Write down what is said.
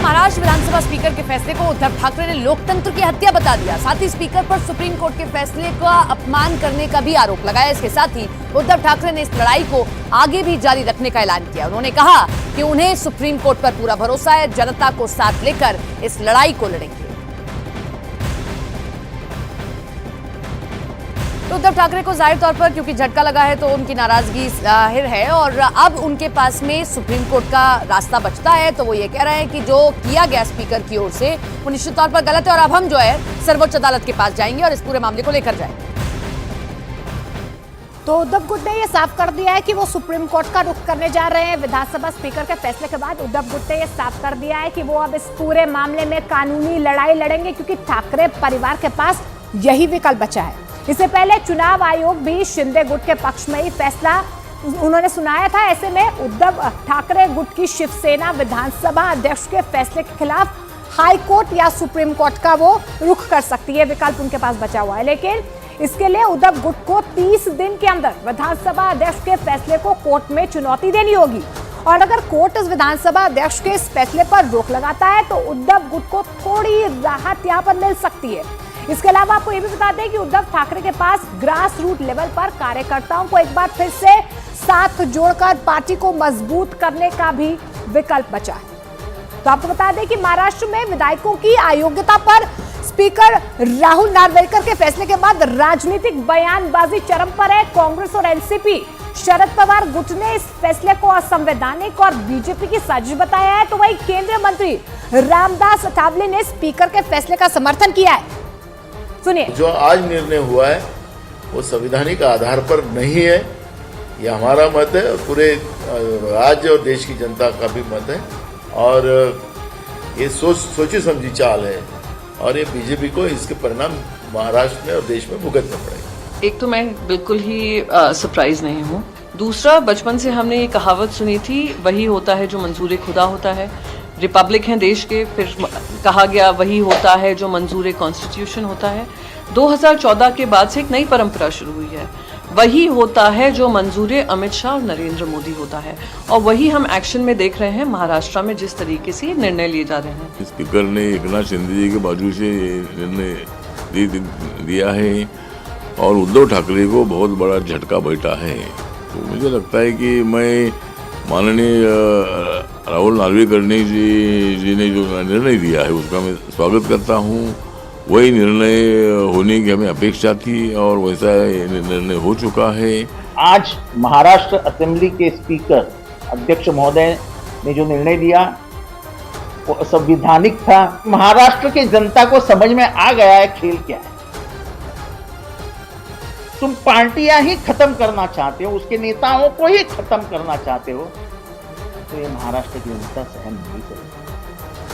महाराष्ट्र विधानसभा speaker के फैसले को उद्धव ठाकरे ने लोकतंत्र की हत्या बता दिया। साथ ही स्पीकर पर सुप्रीम कोर्ट के फैसले का अपमान करने का भी आरोप लगाया। इसके साथ ही उद्धव ठाकरे ने इस लड़ाई को आगे भी जारी रखने का ऐलान किया। उन्होंने कहा कि उन्हें सुप्रीम कोर्ट पर पूरा भरोसा है, जनता को साथ लेकर इस लड़ाई को लड़ेंगे। तो उद्धव ठाकरे को जाहिर तौर पर क्योंकि झटका लगा है तो उनकी नाराजगी जाहिर है और अब उनके पास में सुप्रीम कोर्ट का रास्ता बचता है। तो वो ये कह रहे हैं कि जो किया गया स्पीकर की ओर से वो निश्चित तौर पर गलत है और अब हम जो है सर्वोच्च अदालत के पास जाएंगे और इस पूरे मामले को लेकर जाएंगे। तो उद्धव गुट ने यह साफ कर दिया है कि वो सुप्रीम कोर्ट का रुख करने जा रहे हैं। विधानसभा स्पीकर के फैसले के बाद उद्धव गुट ने यह साफ कर दिया है कि वो अब इस पूरे मामले में कानूनी लड़ाई लड़ेंगे, क्योंकि ठाकरे परिवार के पास यही विकल्प बचा है। इससे पहले चुनाव आयोग भी शिंदे गुट के पक्ष में ही फैसला उन्होंने सुनाया था। ऐसे में उद्धव ठाकरे गुट की शिवसेना विधानसभा अध्यक्ष के फैसले के खिलाफ हाई कोर्ट या सुप्रीम कोर्ट का वो रुख कर सकती है। विकल्प उनके पास बचा हुआ है, लेकिन इसके लिए उद्धव गुट को 30 दिन के अंदर विधानसभा अध्यक्ष के फैसले को कोर्ट में चुनौती देनी होगी। और अगर कोर्ट इस विधानसभा अध्यक्ष के इस फैसले पर रोक लगाता है तो उद्धव गुट को थोड़ी राहत यहाँ पर मिल सकती है। इसके अलावा आपको यह भी बता दें कि उद्धव ठाकरे के पास ग्रास रूट लेवल पर कार्यकर्ताओं को एक बार फिर से साथ जोड़कर पार्टी को मजबूत करने का भी विकल्प बचा है। तो आपको बता दें कि महाराष्ट्र में विधायकों की अयोग्यता पर स्पीकर राहुल नार्वेकर के फैसले के बाद राजनीतिक बयानबाजी चरम पर है। कांग्रेस और एनसीपी शरद पवार गुट ने इस फैसले को असंवैधानिक और बीजेपी की साजिश बताया है। तो वही केंद्रीय मंत्री रामदास अठावले ने स्पीकर के फैसले का समर्थन किया है। सुनिए, जो आज निर्णय हुआ है वो संवैधानिक आधार पर नहीं है, ये हमारा मत है और पूरे राज्य और देश की जनता का भी मत है। और ये सोची समझी चाल है और ये बीजेपी को इसके परिणाम महाराष्ट्र में और देश में भुगतना पड़ेगा। एक तो मैं बिल्कुल ही सरप्राइज नहीं हूँ। दूसरा, बचपन से हमने ये कहावत सुनी थी, वही होता है जो मंजूर खुदा होता है। रिपब्लिक हैं देश के, फिर कहा गया वही होता है जो मंजूर कॉन्स्टिट्यूशन होता है। 2014 के बाद से एक नई परंपरा शुरू हुई है, वही होता है जो मंजूर अमित शाह और नरेंद्र मोदी होता है। और वही हम एक्शन में देख रहे हैं महाराष्ट्र में, जिस तरीके से निर्णय लिए जा रहे हैं। स्पीकर ने एकनाथ शिंदे जी के बाजू से निर्णय दिया है और उद्धव ठाकरे को बहुत बड़ा झटका बैठा है। तो मुझे लगता है कि मैं माननीय राहुल नार्वेकर जी ने जो निर्णय दिया है उसका मैं स्वागत करता हूँ। वही निर्णय होने की हमें अपेक्षा थी और वैसा निर्णय हो चुका है। आज महाराष्ट्र असेंबली के स्पीकर अध्यक्ष महोदय ने जो निर्णय दिया वो संवैधानिक था। महाराष्ट्र की जनता को समझ में आ गया है खेल क्या है। तुम पार्टियां ही खत्म करना चाहते हो, उसके नेताओं को ही खत्म करना चाहते हो, तो ये महाराष्ट्र की जनता सहन नहीं करेगी।